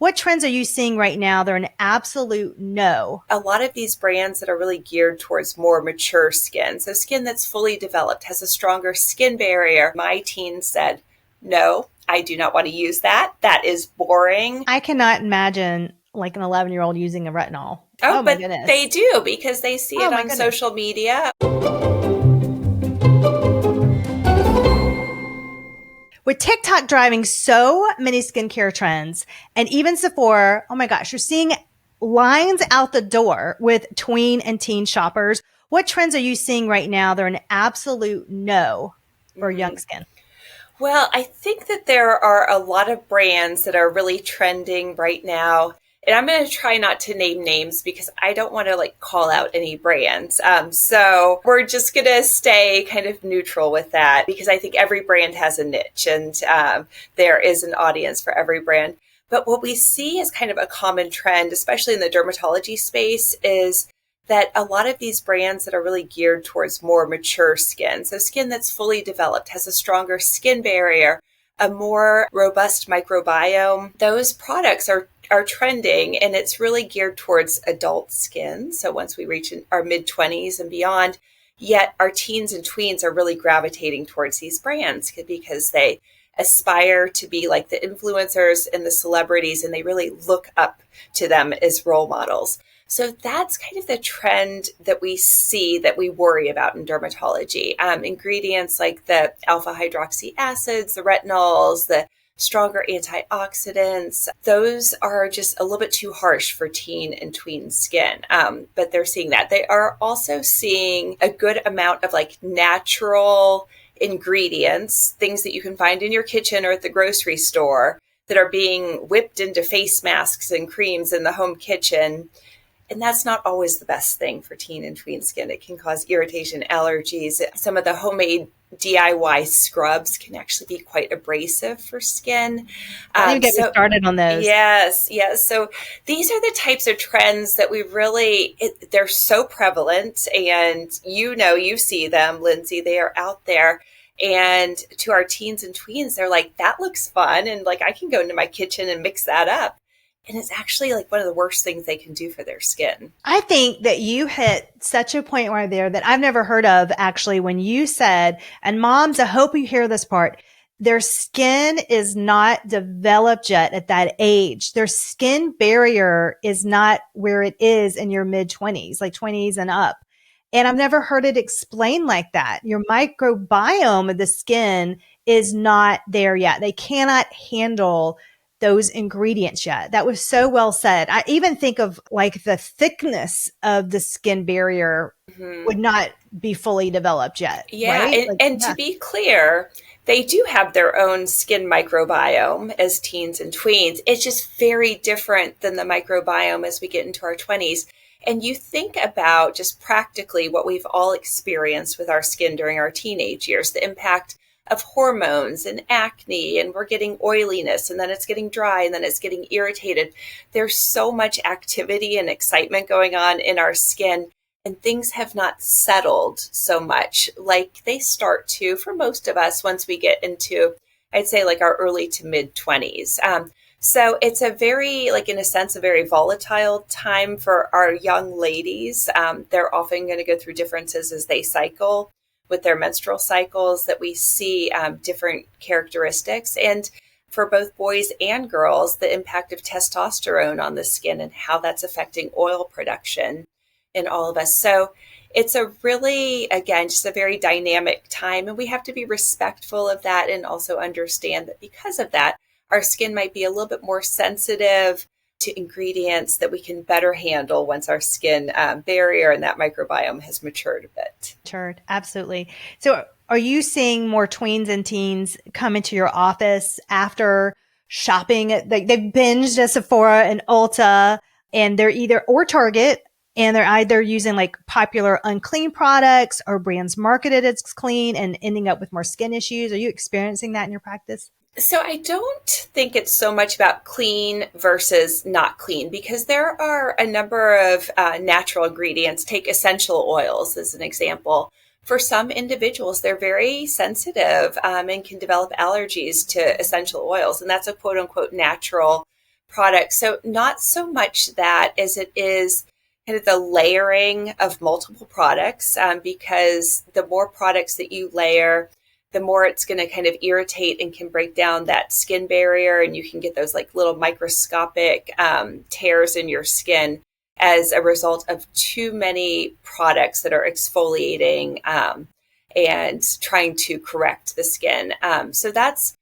What trends are you seeing right now? They're an absolute no. A lot of these brands that are really geared towards more mature skin, so skin that's fully developed, has a stronger skin barrier. My teen said, no, I do not want to use that. That is boring. I cannot imagine like an 11-year-old using a retinol. Oh, My but goodness. they do because they see it my on goodness. social media. With TikTok driving so many skincare trends, and even Sephora, oh my gosh, you're seeing lines out the door with tween and teen shoppers. What trends are you seeing right now? They're an absolute no for young skin. Well, I think that there are a lot of brands that are really trending right now. And I'm going to try not to name names because I don't want to call out any brands. So we're just going to stay kind of neutral with that because I think every brand has a niche and there is an audience for every brand. But what we see is kind of a common trend, especially in the dermatology space, is that a lot of these brands that are really geared towards more mature skin, so skin that's fully developed, has a stronger skin barrier, a more robust microbiome, those products are trending, and it's really geared towards adult skin. So once we reach our mid-20s and beyond, yet our teens and tweens are really gravitating towards these brands because they aspire to be like the influencers and the celebrities, and they really look up to them as role models. So that's kind of the trend that we see that we worry about in dermatology. Ingredients like the alpha hydroxy acids, the retinols, the stronger antioxidants, those are just a little bit too harsh for teen and tween skin. But they're seeing that. They are also seeing a good amount of natural ingredients, things that you can find in your kitchen or at the grocery store that are being whipped into face masks and creams in the home kitchen. And that's not always the best thing for teen and tween skin. It can cause irritation, allergies. Some of the homemade DIY scrubs can actually be quite abrasive for skin. You get me started on those. Yes. So these are the types of trends that we really, they're so prevalent. And you see them, Lindsay, they are out there. And to our teens and tweens, they're like, that looks fun. And I can go into my kitchen and mix that up. And it's actually one of the worst things they can do for their skin. I think that you hit such a point right there that I've never heard of actually when you said, and moms, I hope you hear this part, their skin is not developed yet at that age. Their skin barrier is not where it is in your mid-20s, 20s and up. And I've never heard it explained like that. Your microbiome of the skin is not there yet. They cannot handle those ingredients yet. That was so well said. I even think of the thickness of the skin barrier would not be fully developed yet. Yeah. Right? And to be clear, they do have their own skin microbiome as teens and tweens. It's just very different than the microbiome as we get into our 20s. And you think about just practically what we've all experienced with our skin during our teenage years, the impact of hormones and acne, and we're getting oiliness, and then it's getting dry, and then it's getting irritated. There's so much activity and excitement going on in our skin, and things have not settled so much like they start to for most of us once we get into, I'd say, our early to mid 20s. So it's a very, in a sense, a very volatile time for our young ladies. They're often going to go through differences as they cycle with their menstrual cycles, that we see different characteristics. And for both boys and girls, the impact of testosterone on the skin and how that's affecting oil production in all of us. So it's a really, again, just a very dynamic time. And we have to be respectful of that and also understand that because of that, our skin might be a little bit more sensitive to ingredients that we can better handle once our skin barrier and that microbiome has matured a bit. Matured, absolutely. So are you seeing more tweens and teens come into your office after shopping? They've binged at Sephora and Ulta, and they're or Target, and they're either using popular unclean products or brands marketed as clean and ending up with more skin issues. Are you experiencing that in your practice? So I don't think it's so much about clean versus not clean, because there are a number of natural ingredients. Take essential oils as an example. For some individuals, they're very sensitive and can develop allergies to essential oils. And that's a quote unquote natural products. So not so much that as it is kind of the layering of multiple products, because the more products that you layer, the more it's going to kind of irritate and can break down that skin barrier. And you can get those like little microscopic tears in your skin as a result of too many products that are exfoliating and trying to correct the skin. So that's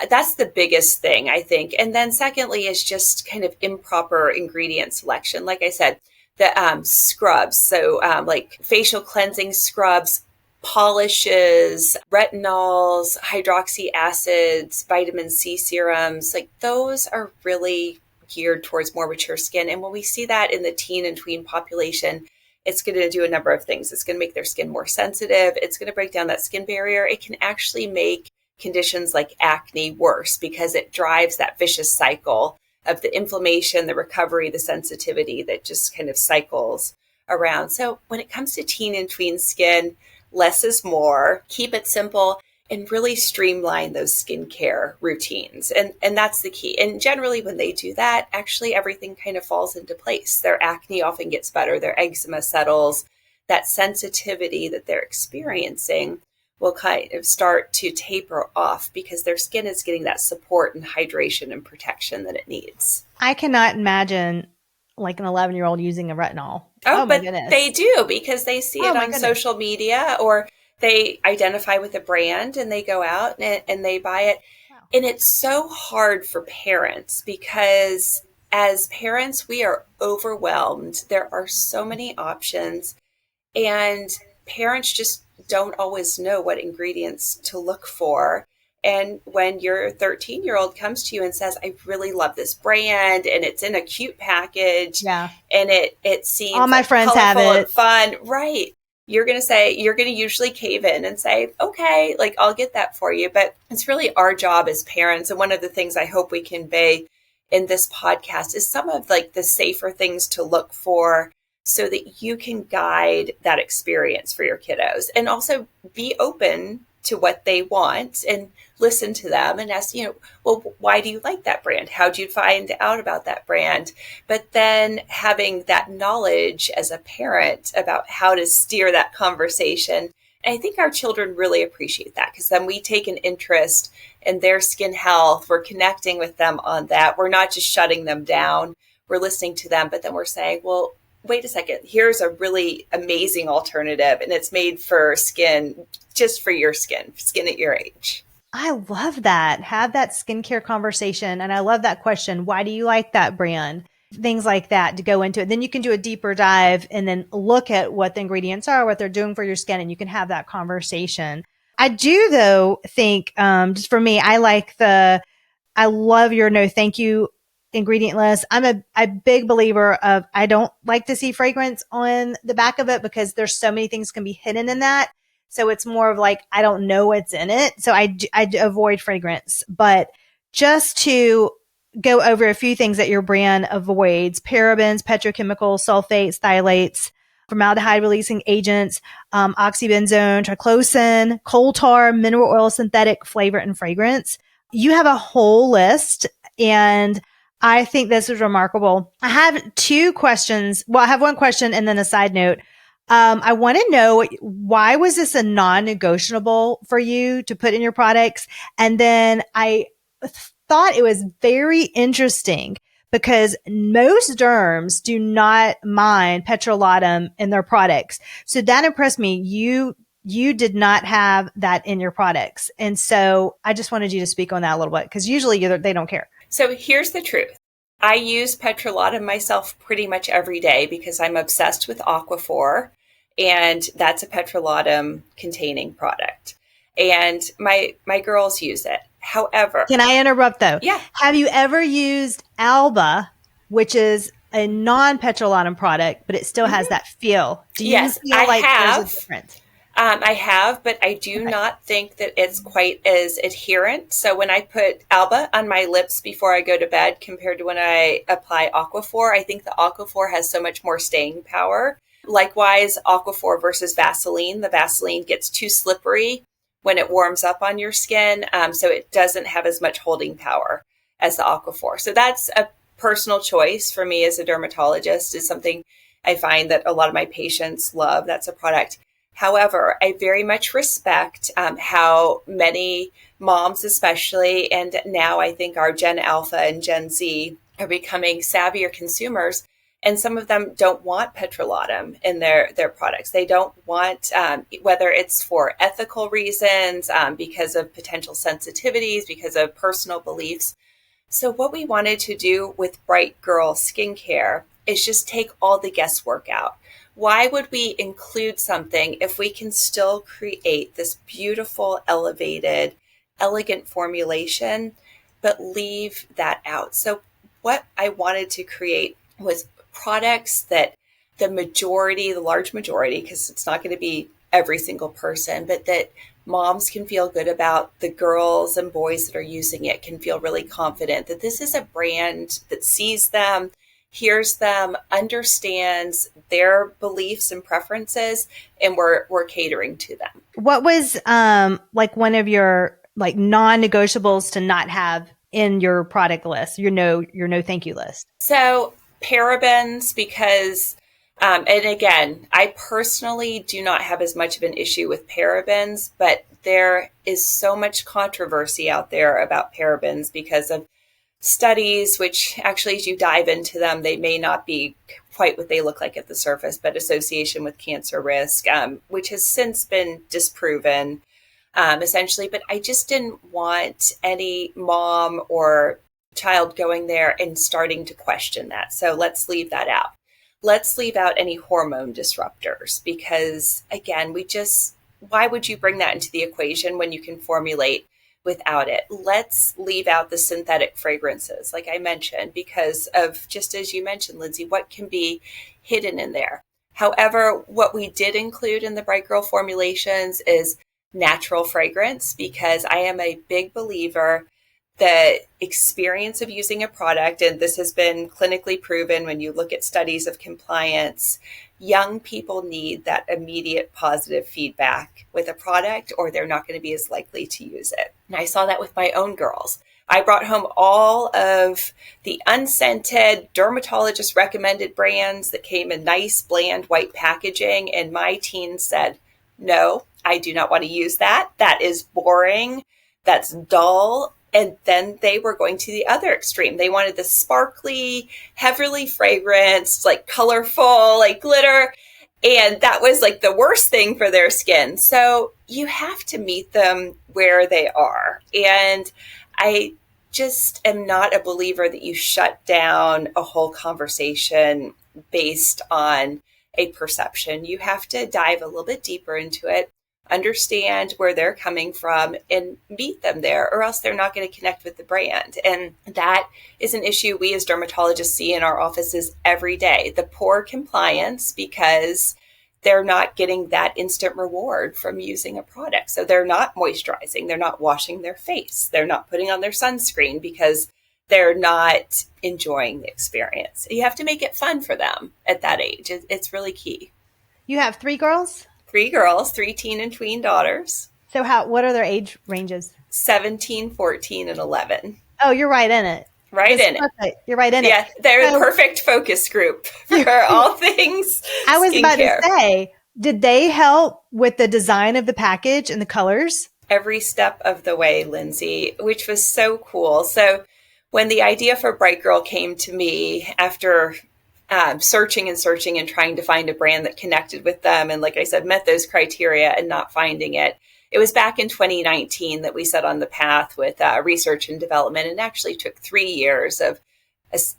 the biggest thing, I think. And then secondly is just kind of improper ingredient selection. Like I said, the scrubs, so like facial cleansing scrubs, polishes, retinols, hydroxy acids, vitamin C serums, like those are really geared towards more mature skin. And when we see that in the teen and tween population, it's going to do a number of things. It's going to make their skin more sensitive. It's going to break down that skin barrier. It can actually make conditions like acne worse because it drives that vicious cycle of the inflammation, the recovery, the sensitivity that just kind of cycles around. So when it comes to teen and tween skin, less is more. Keep it simple and really streamline those skincare routines. And that's the key. And generally when they do that, actually everything kind of falls into place. Their acne often gets better. Their eczema settles. That sensitivity that they're experiencing will kind of start to taper off because their skin is getting that support and hydration and protection that it needs. I cannot imagine like an 11-year-old using a retinol. Oh but they do because they see it on social media or they identify with a brand and they go out and they buy it. Wow. And it's so hard for parents because as parents, we are overwhelmed. There are so many options and parents just don't always know what ingredients to look for. And when your 13-year-old comes to you and says, I really love this brand and it's in a cute package and it seems all my friends have it and fun, right? You're going to usually cave in and say, okay, like I'll get that for you. But it's really our job as parents. And one of the things I hope we convey in this podcast is some of like the safer things to look for so that you can guide that experience for your kiddos and also be open to what they want and listen to them and ask, well, why do you like that brand? How'd you find out about that brand? But then having that knowledge as a parent about how to steer that conversation. And I think our children really appreciate that because then we take an interest in their skin health. We're connecting with them on that. We're not just shutting them down. We're listening to them, but then we're saying, well, wait a second, here's a really amazing alternative and it's made for skin, just for your skin at your age. I love that. Have that skincare conversation. And I love that question. Why do you like that brand? Things like that to go into it. Then you can do a deeper dive and then look at what the ingredients are, what they're doing for your skin, and you can have that conversation. I do though think, just for me, I love your no thank you ingredient list. I'm a big believer of, I don't like to see fragrance on the back of it because there's so many things can be hidden in that. So it's more of like, I don't know what's in it. So I avoid fragrance, but just to go over a few things that your brand avoids: parabens, petrochemicals, sulfates, phthalates, formaldehyde releasing agents, oxybenzone, triclosan, coal tar, mineral oil, synthetic flavor, and fragrance. You have a whole list, and I think this is remarkable. I have two questions. Well, I have one question and then a side note. I want to know, why was this a non-negotiable for you to put in your products? And then I thought it was very interesting because most derms do not mind petrolatum in their products. So that impressed me. You did not have that in your products. And so I just wanted you to speak on that a little bit because usually they don't care. So here's the truth. I use petrolatum myself pretty much every day because I'm obsessed with Aquaphor, and that's a petrolatum containing product. And my girls use it. However, can I interrupt though? Yeah. Have you ever used Alba, which is a non-petrolatum product, but it still has that feel? Do you feel like there's a difference? I have, but I do not think that it's quite as adherent. So when I put Alba on my lips before I go to bed compared to when I apply Aquaphor, I think the Aquaphor has so much more staying power. Likewise, Aquaphor versus Vaseline. The Vaseline gets too slippery when it warms up on your skin, so it doesn't have as much holding power as the Aquaphor. So that's a personal choice for me as a dermatologist. Is something I find that a lot of my patients love. That's a product. However, I very much respect how many moms, especially, and now I think our Gen Alpha and Gen Z are becoming savvier consumers. And some of them don't want petrolatum in their products. They don't want, whether it's for ethical reasons, because of potential sensitivities, because of personal beliefs. So what we wanted to do with Bright Girl Skincare is just take all the guesswork out. Why would we include something if we can still create this beautiful, elevated, elegant formulation, but leave that out? So what I wanted to create was products that the large majority, because it's not going to be every single person, but that moms can feel good about, the girls and boys that are using it can feel really confident that this is a brand that sees them, hears them, understands their beliefs and preferences, and we're catering to them. What was like one of your like non-negotiables to not have in your product list, your no thank you list? So parabens, because and again, I personally do not have as much of an issue with parabens, but there is so much controversy out there about parabens because of studies, which actually, as you dive into them, they may not be quite what they look like at the surface, but association with cancer risk, which has since been disproven, essentially. But I just didn't want any mom or child going there and starting to question that. So let's leave that out. Let's leave out any hormone disruptors because, again, why would you bring that into the equation when you can formulate without it? Let's leave out the synthetic fragrances, like I mentioned, because of, just as you mentioned, Lindsay, what can be hidden in there. However, what we did include in the Bright Girl formulations is natural fragrance, because I am a big believer the experience of using a product, and this has been clinically proven when you look at studies of compliance, young people need that immediate positive feedback with a product or they're not going to be as likely to use it. And I saw that with my own girls. I brought home all of the unscented dermatologist recommended brands that came in nice, bland, white packaging. And my teens said, no, I do not want to use that. That is boring. That's dull. And then they were going to the other extreme. They wanted the sparkly, heavily fragranced, like colorful, like glitter. And that was like the worst thing for their skin. So you have to meet them where they are. And I just am not a believer that you shut down a whole conversation based on a perception. You have to dive a little bit deeper into it, understand where they're coming from, and meet them there, or else they're not going to connect with the brand. And that is an issue we as dermatologists see in our offices every day. The poor compliance because they're not getting that instant reward from using a product. So they're not moisturizing, they're not washing their face, they're not putting on their sunscreen because they're not enjoying the experience. You have to make it fun for them at that age. It's really key. You have 3 girls? 3 girls, 3 teen and tween daughters. So what are their age ranges? 17, 14, and 11. Oh, you're right in it. Right in it. You're right in it. Yeah, they're the perfect focus group for all things I was about skincare. to say, did they help with the design of the package and the colors? Every step of the way, Lindsay, which was so cool. So when the idea for Bright Girl came to me after searching and trying to find a brand that connected with them, and like I said, met those criteria and not finding it. It was back in 2019 that we set on the path with research and development, and actually took 3 years of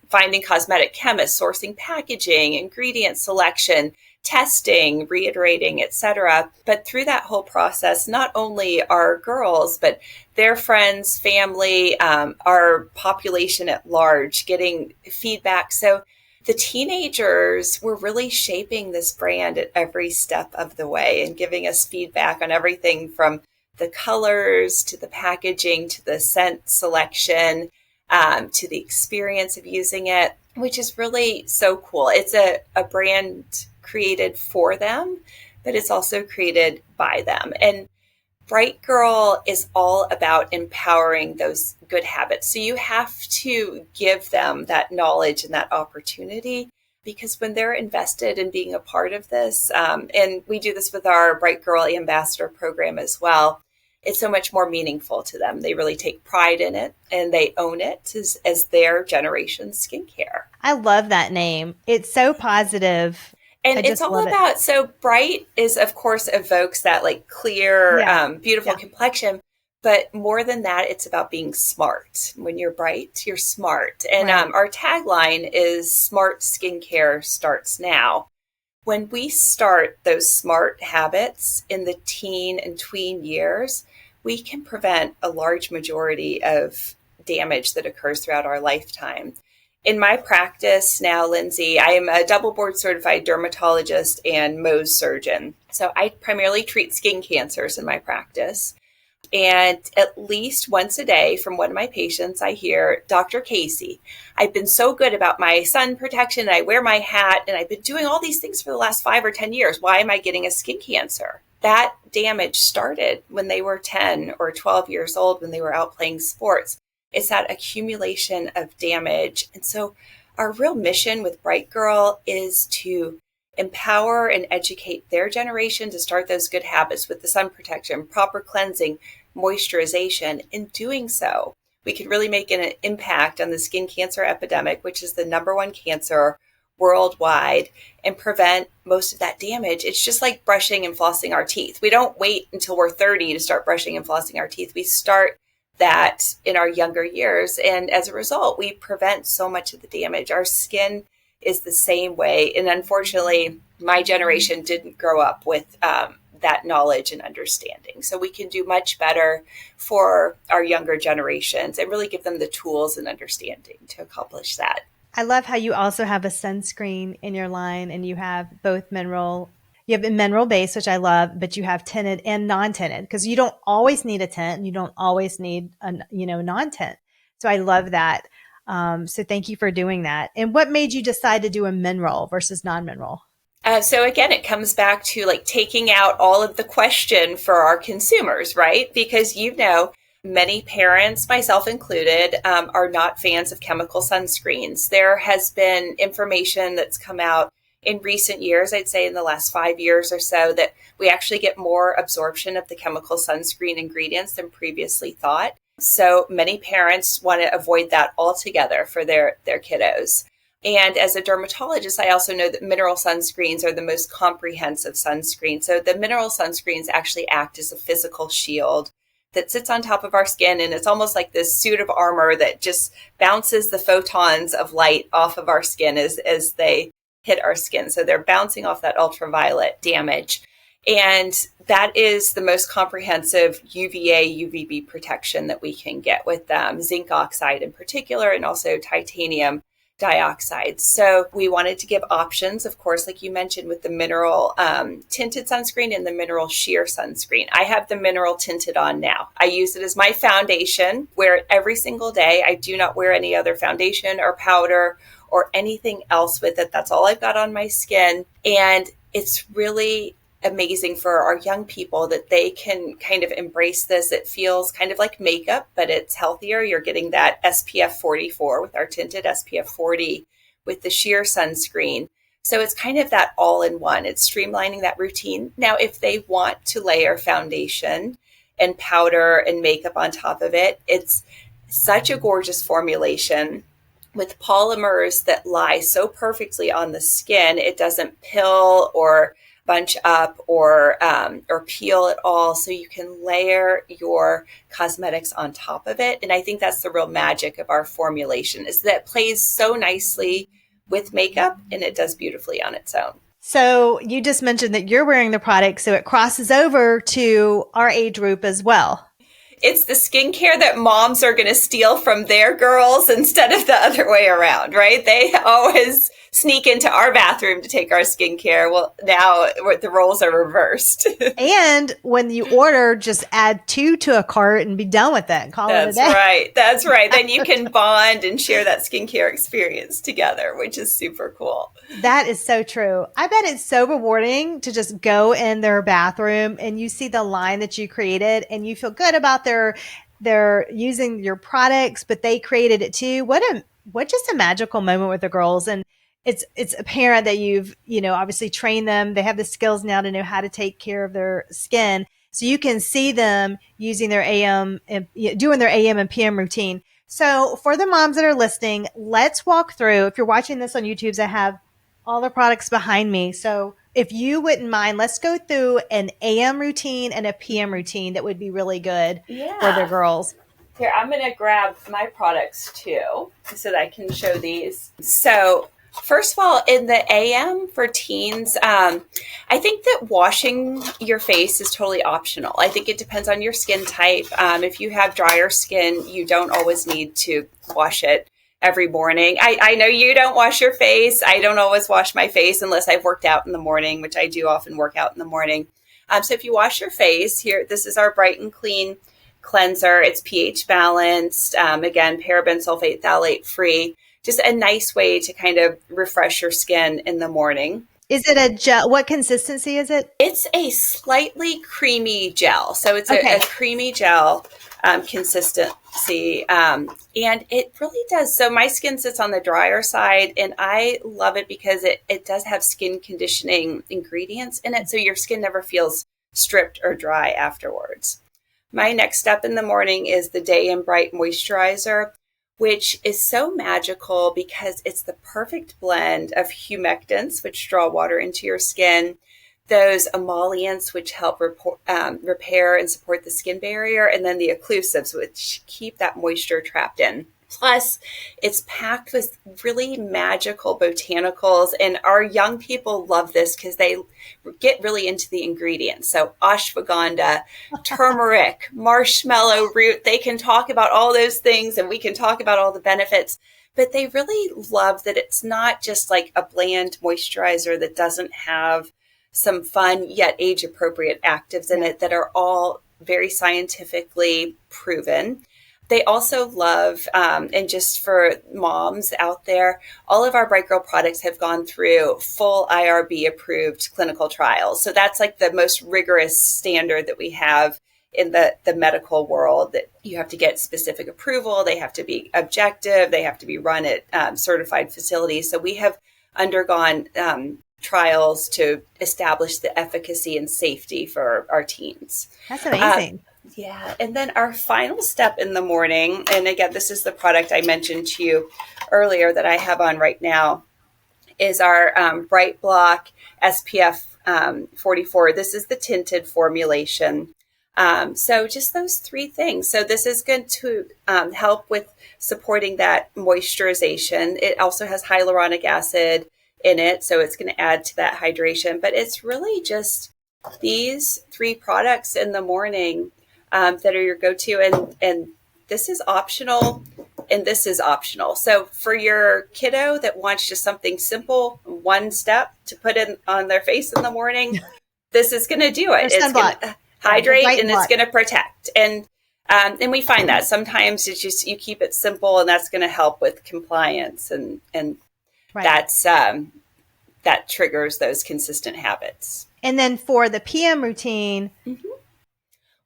finding cosmetic chemists, sourcing packaging, ingredient selection, testing, reiterating, etc. But through that whole process, not only our girls, but their friends, family, our population at large, getting feedback. So the teenagers were really shaping this brand at every step of the way and giving us feedback on everything from the colors to the packaging to the scent selection to the experience of using it, which is really so cool. It's a brand created for them, but it's also created by them. And Bright Girl is all about empowering those good habits. So you have to give them that knowledge and that opportunity, because when they're invested in being a part of this, and we do this with our Bright Girl Ambassador program as well, it's so much more meaningful to them. They really take pride in it and they own it as their generation's skincare. I love that name. It's so positive. And I it's just all love about, so bright is, of course, evokes that like clear, Yeah. beautiful complexion. But more than that, it's about being smart. When you're bright, you're smart. And Right. our tagline is smart skincare starts now. When we start those smart habits in the teen and tween years, we can prevent a large majority of damage that occurs throughout our lifetime. In my practice now, Lindsay, I am a double board certified dermatologist and Mohs surgeon. So I primarily treat skin cancers in my practice. And at least once a day from one of my patients, I hear, Dr. Casey, I've been so good about my sun protection. And I wear my hat and I've been doing all these things for the last 5 or 10 years. Why am I getting a skin cancer? That damage started when they were 10 or 12 years old, when they were out playing sports. It's that accumulation of damage. And so our real mission with Bright Girl is to empower and educate their generation to start those good habits with the sun protection, proper cleansing, moisturization. In doing so, we can really make an impact on the skin cancer epidemic, which is the number one cancer worldwide, and prevent most of that damage. It's just like brushing and flossing our teeth. We don't wait until we're 30 to start brushing and flossing our teeth. We start that in our younger years. And as a result, we prevent so much of the damage. Our skin is the same way. And unfortunately, my generation didn't grow up with that knowledge and understanding. So we can do much better for our younger generations and really give them the tools and understanding to accomplish that. I love how you also have a sunscreen in your line, and you have both mineral. You have a mineral base, which I love, but you have tinted and non-tinted, because you don't always need a tint and you don't always need a non-tint. So I love that. So thank you for doing that. And what made you decide to do a mineral versus non-mineral? So again, it comes back to like taking out all of the question for our consumers, right? Because many parents, myself included, are not fans of chemical sunscreens. There has been information that's come out in recent years, I'd say in the last 5 years or so, that we actually get more absorption of the chemical sunscreen ingredients than previously thought. So many parents want to avoid that altogether for their kiddos. And as a dermatologist, I also know that mineral sunscreens are the most comprehensive sunscreen. So the mineral sunscreens actually act as a physical shield that sits on top of our skin. And it's almost like this suit of armor that just bounces the photons of light off of our skin as they hit our skin. So they're bouncing off that ultraviolet damage. And that is the most comprehensive UVA, UVB protection that we can get with zinc oxide in particular, and also titanium dioxide. So we wanted to give options, of course, like you mentioned, with the mineral tinted sunscreen and the mineral sheer sunscreen. I have the mineral tinted on now. I use it as my foundation, wear it every single day. I do not wear any other foundation or powder or anything else with it. That's all I've got on my skin. And it's really amazing for our young people that they can kind of embrace this. It feels kind of like makeup, but it's healthier. You're getting that SPF 44 with our tinted SPF 40 with the sheer sunscreen. So it's kind of that all-in-one. It's streamlining that routine. Now, if they want to layer foundation and powder and makeup on top of it, it's such a gorgeous formulation with polymers that lie so perfectly on the skin. It doesn't pill or bunch up or peel at all. So you can layer your cosmetics on top of it. And I think that's the real magic of our formulation, is that it plays so nicely with makeup and it does beautifully on its own. So you just mentioned that you're wearing the product, so it crosses over to our age group as well. It's the skincare that moms are going to steal from their girls instead of the other way around, right? They always sneak into our bathroom to take our skincare. Well, now the roles are reversed. And when you order, just add 2 to a cart and be done with it and call it a day. Right. That's right. Then you can bond and share that skincare experience together, which is super cool. That is so true. I bet it's so rewarding to just go in their bathroom and you see the line that you created and you feel good about their using your products, but they created it too. What just a magical moment with the girls. And it's apparent that you've, obviously trained them. They have the skills now to know how to take care of their skin. So you can see them using their doing their AM and PM routine. So for the moms that are listening, let's walk through. If you're watching this on YouTube, I have all the products behind me. So if you wouldn't mind, let's go through an AM routine and a PM routine that would be really good for the girls. Here, I'm going to grab my products too so that I can show these. So first of all, in the AM for teens, I think that washing your face is totally optional. I think it depends on your skin type. If you have drier skin, you don't always need to wash it every morning. I know you don't wash your face. I don't always wash my face unless I've worked out in the morning, which I do often work out in the morning. So if you wash your face, here, this is our Bright and Clean cleanser. It's pH balanced. Again, paraben sulfate phthalate free. Just a nice way to kind of refresh your skin in the morning. Is it a gel? What consistency is it? It's a slightly creamy gel. So it's a creamy gel consistency. And it really does. So my skin sits on the drier side and I love it because it does have skin conditioning ingredients in it. So your skin never feels stripped or dry afterwards. My next step in the morning is the Day and Bright Moisturizer, which is so magical because it's the perfect blend of humectants, which draw water into your skin, those emollients, which help repair and support the skin barrier, and then the occlusives, which keep that moisture trapped in. Plus, it's packed with really magical botanicals, and our young people love this because they get really into the ingredients. So ashwagandha, turmeric, marshmallow root, they can talk about all those things and we can talk about all the benefits, but they really love that it's not just like a bland moisturizer that doesn't have some fun yet age-appropriate actives in it that are all very scientifically proven. They also love, and just for moms out there, all of our Bright Girl products have gone through full IRB approved clinical trials. So that's like the most rigorous standard that we have in the medical world, that you have to get specific approval. They have to be objective. They have to be run at certified facilities. So we have undergone trials to establish the efficacy and safety for our teens. That's amazing. Yeah. And then our final step in the morning, and again, this is the product I mentioned to you earlier that I have on right now, is our Bright Block SPF 44. This is the tinted formulation. So just those 3 things. So this is going to help with supporting that moisturization. It also has hyaluronic acid in it, so it's going to add to that hydration. But it's really just these 3 products in the morning that are your go-to, and this is optional, and this is optional. So for your kiddo that wants just something simple, 1 step to put in on their face in the morning, this is going to do it. It's going to hydrate and it's going to protect. And we find that sometimes it's just you keep it simple, and that's going to help with compliance, and that's that triggers those consistent habits. And then for the PM routine.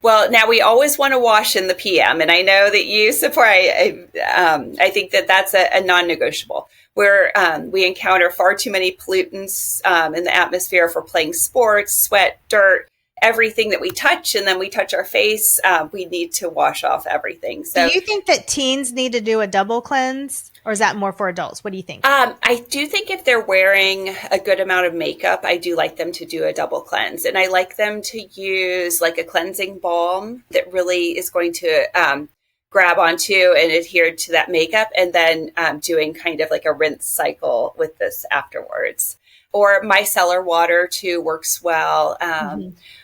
Well, now we always want to wash in the PM, and I know that you support. I think that that's a non-negotiable. Where we encounter far too many pollutants in the atmosphere for playing sports, sweat, dirt, everything that we touch, and then we touch our face. We need to wash off everything. So, do you think that teens need to do a double cleanse, or is that more for adults? What do you think? I do think if they're wearing a good amount of makeup, I do like them to do a double cleanse. And I like them to use like a cleansing balm that really is going to grab onto and adhere to that makeup, and then doing kind of like a rinse cycle with this afterwards. Or micellar water too works well.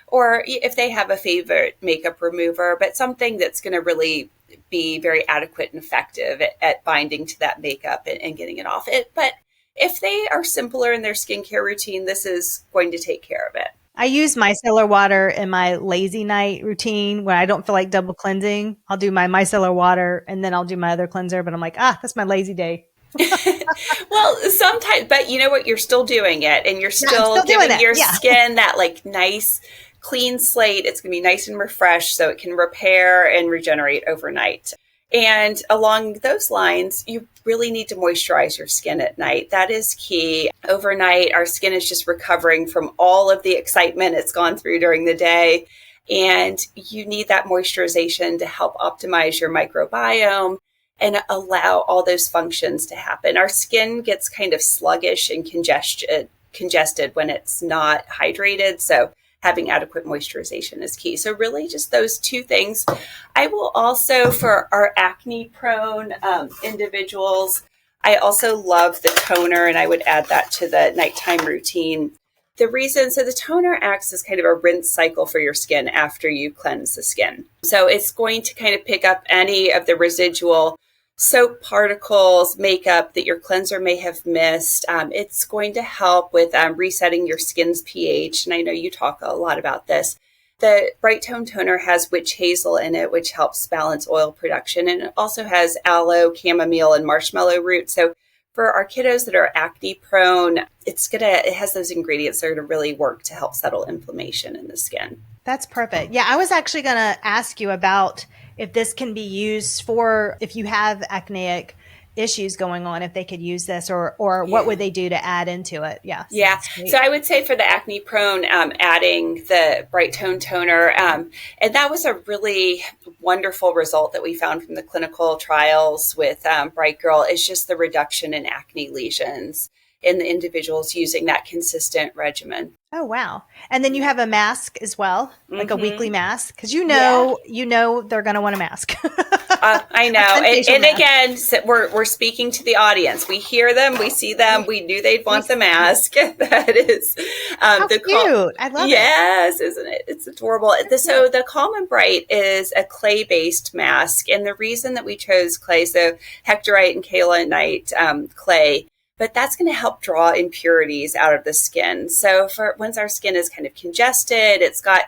Or if they have a favorite makeup remover, but something that's going to really be very adequate and effective at binding to that makeup and getting it off it. But if they are simpler in their skincare routine, this is going to take care of it. I use micellar water in my lazy night routine when I don't feel like double cleansing. I'll do my micellar water and then I'll do my other cleanser, but I'm like, that's my lazy day. Well, sometimes, but you know what? You're still doing it, and you're still giving your skin that like nice, clean slate. It's going to be nice and refreshed so it can repair and regenerate overnight. And along those lines, you really need to moisturize your skin at night. That is key. Overnight, our skin is just recovering from all of the excitement it's gone through during the day. And you need that moisturization to help optimize your microbiome and allow all those functions to happen. Our skin gets kind of sluggish and congested when it's not hydrated. So having adequate moisturization is key. So really just those two things. I will also, for our acne prone individuals, I also love the toner, and I would add that to the nighttime routine. The reason, so the toner acts as kind of a rinse cycle for your skin after you cleanse the skin. So it's going to kind of pick up any of the residual soap particles, makeup that your cleanser may have missed. It's going to help with resetting your skin's pH. And I know you talk a lot about this. The Bright Tone Toner has witch hazel in it, which helps balance oil production. And it also has aloe, chamomile, and marshmallow root. So for our kiddos that are acne prone, it has those ingredients that are going to really work to help settle inflammation in the skin. That's perfect. Yeah, I was actually going to ask you about if this can be used for if you have acneic issues going on, if they could use this or what would they do to add into it? Yeah. So I would say for the acne prone, adding the Bright Tone Toner. And that was a really wonderful result that we found from the clinical trials with Bright Girl is just the reduction in acne lesions in the individuals using that consistent regimen. Oh, wow. And then you have a mask as well, like a weekly mask, because you know they're going to want a mask. I know. And again, we're speaking to the audience. We hear them. We see them. We knew they'd want the mask. That is how cute. I love it. Yes, isn't it? It's adorable. So the Calm and Bright is a clay-based mask. And the reason that we chose clay, so hectorite and kaolinite clay, but that's going to help draw impurities out of the skin. So once our skin is kind of congested, it's got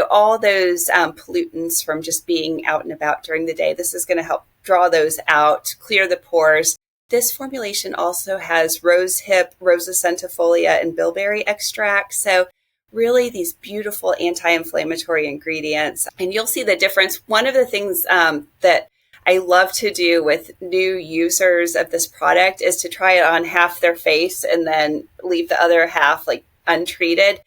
all those pollutants from just being out and about during the day. This is going to help draw those out, clear the pores. This formulation also has rosehip, Rosa centifolia, and bilberry extract. So really these beautiful anti-inflammatory ingredients. And you'll see the difference. One of the things that I love to do with new users of this product is to try it on half their face and then leave the other half like untreated.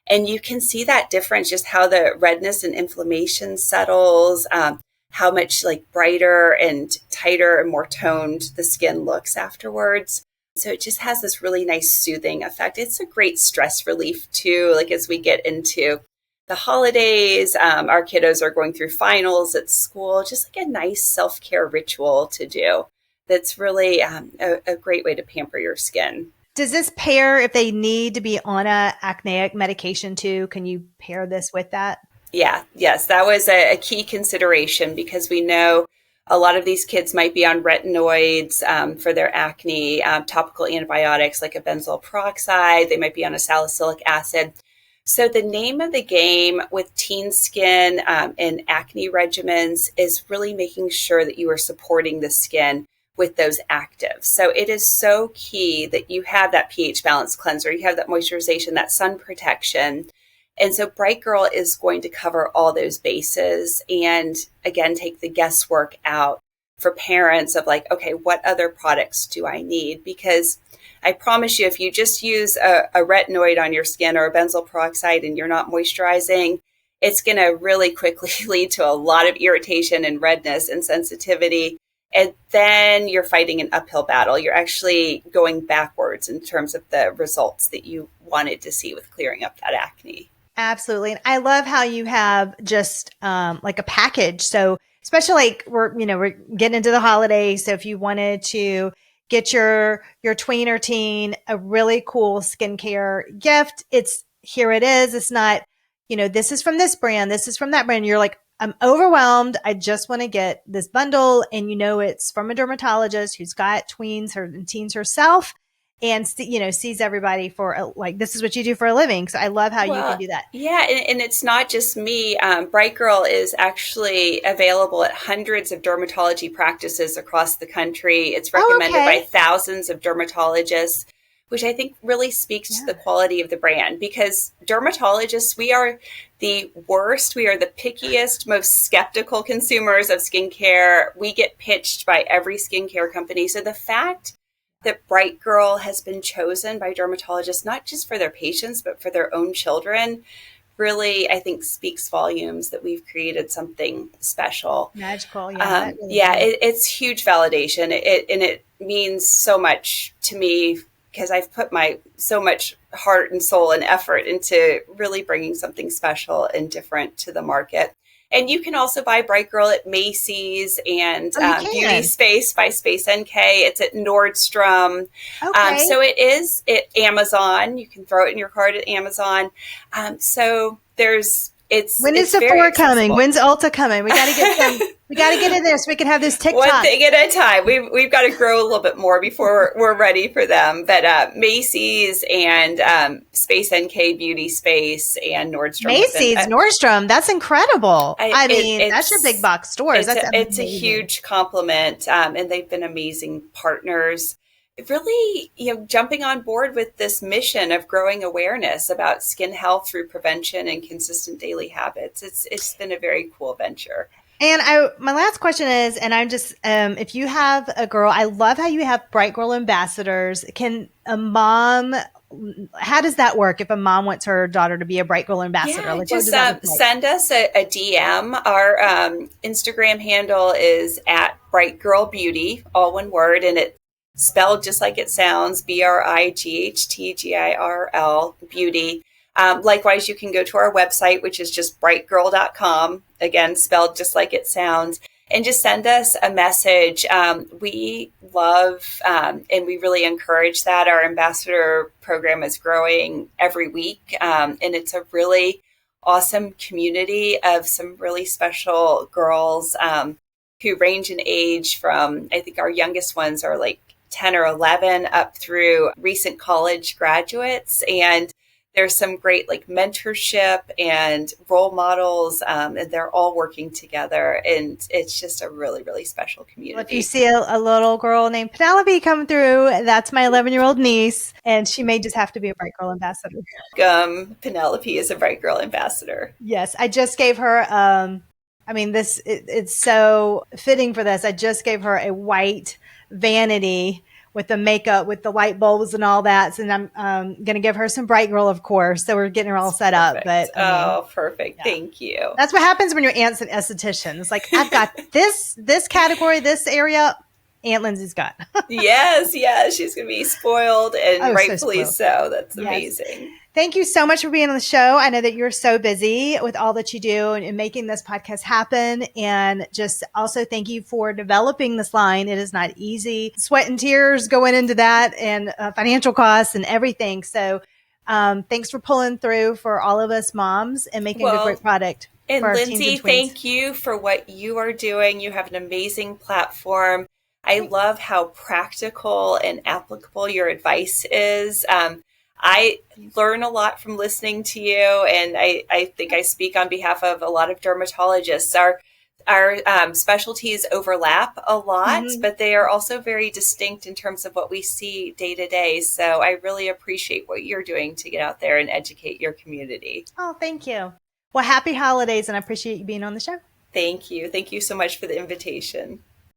And you can see that difference, just how the redness and inflammation settles, how much like brighter and tighter and more toned the skin looks afterwards. So it just has this really nice soothing effect. It's a great stress relief too, like as we get into the holidays, our kiddos are going through finals at school, just like a nice self-care ritual to do. That's really a great way to pamper your skin. Does this pair, if they need to be on a acneic medication too, can you pair this with that? Yes, that was a key consideration because we know a lot of these kids might be on retinoids for their acne, topical antibiotics like a benzoyl peroxide. They might be on a salicylic acid. So the name of the game with teen skin and acne regimens is really making sure that you are supporting the skin with those actives. So it is so key that you have that pH balance cleanser, you have that moisturization, that sun protection. And so Bright Girl is going to cover all those bases and again, take the guesswork out for parents of like, okay, what other products do I need? Because I promise you, if you just use a retinoid on your skin or a benzoyl peroxide and you're not moisturizing, it's going to really quickly lead to a lot of irritation and redness and sensitivity. And then you're fighting an uphill battle. You're actually going backwards in terms of the results that you wanted to see with clearing up that acne. Absolutely. And I love how you have just like a package. So especially like we're getting into the holidays. So if you wanted to get your tween or teen a really cool skincare gift, here it is. It's not, this is from this brand, this is from that brand. You're like, I'm overwhelmed. I just want to get this bundle. And it's from a dermatologist who's got tweens and teens herself. and sees everybody for like, this is what you do for a living. So I love how you can Well, do that. yeah, and it's not just me. Bright Girl is actually available at hundreds of dermatology practices across the country. It's Oh, recommended by okay. thousands of dermatologists, which I think really speaks to the Yeah. quality of the brand, because dermatologists, we are the worst. We are the pickiest, most skeptical consumers of skincare. We get pitched by every skincare company. So the fact that Bright Girl has been chosen by dermatologists, not just for their patients, but for their own children, really, I think, speaks volumes that we've created something special. Magical. Yeah, that really Yeah, does. it's huge validation. And it means so much to me because I've put my so much heart and soul and effort into really bringing something special and different to the market. And you can also buy Bright Girl at Macy's and Oh, you Beauty can. Space by Space NK. It's at Nordstrom. Okay. So it is at Amazon. You can throw it in your cart at Amazon. So When is it's very Sephora coming? accessible. When's Ulta coming? We got to get some. We got to get in there so we can have this One TikTok. thing at a time. We've got to grow a little bit more before we're ready for them. But Macy's and Space NK Beauty Space and Nordstrom have been. Macy's, Nordstrom. That's incredible. I mean, that's your big It's box stores. That's it's a amazing. huge compliment, and they've been amazing partners. Really, jumping on board with this mission of growing awareness about skin health through prevention and consistent daily habits. It's been a very cool venture. And my last question is, and I'm just, if you have a girl, I love how you have Bright Girl ambassadors. Can a mom, how does that work if a mom wants her daughter to be a Bright Girl ambassador? Yeah, Like, what just does that look like? send us a DM. Our Instagram handle is at Bright Girl Beauty, all one word, and it's spelled just like it sounds, BRIGHTGIRL, Beauty. Likewise, you can go to our website, which is just brightgirl.com, again, spelled just like it sounds, and just send us a message. We love and we really encourage that. Our ambassador program is growing every week, and it's a really awesome community of some really special girls who range in age from, I think our youngest ones are like 10 or 11 up through recent college graduates. And there's some great like mentorship and role models, and they're all working together. And it's just a really, really special Well, if you community. see a little girl named Penelope come through, that's my 11-year-old niece, and she may just have to be a Bright Girl ambassador. Penelope is a Bright Girl ambassador. Yes, I just gave her. I mean, it's so fitting for this. I just gave her a white vanity with the makeup, with the light bulbs and all that. So, and I'm going to give her some Bright Girl, of course. So we're getting her all It's set up. perfect. But I mean, Oh, perfect. yeah, Thank you. that's what happens when your aunt's an esthetician. It's like, I've got this category, this area. Aunt Lindsay's got. Yes, yes, she's going to be spoiled, and Oh, so rightfully spoiled. so. That's Yes. amazing. Thank you so much for being on the show. I know that you're so busy with all that you do and making this podcast happen. And just also thank you for developing this line. It is not easy. Sweat and tears going into that, and financial costs and everything. So thanks for pulling through for all of us moms and making a good, great Well, product for and our teens Lindsay, and tweens. thank you for what you are doing. You have an amazing platform. I love how practical and applicable your advice is. I learn a lot from listening to you, and I think I speak on behalf of a lot of dermatologists. Our specialties overlap a lot, Mm-hmm. but they are also very distinct in terms of what we see day to day. So I really appreciate what you're doing to get out there and educate your community. Oh, thank you. Well, happy holidays, and I appreciate you being on the show. Thank you. Thank you so much for the invitation.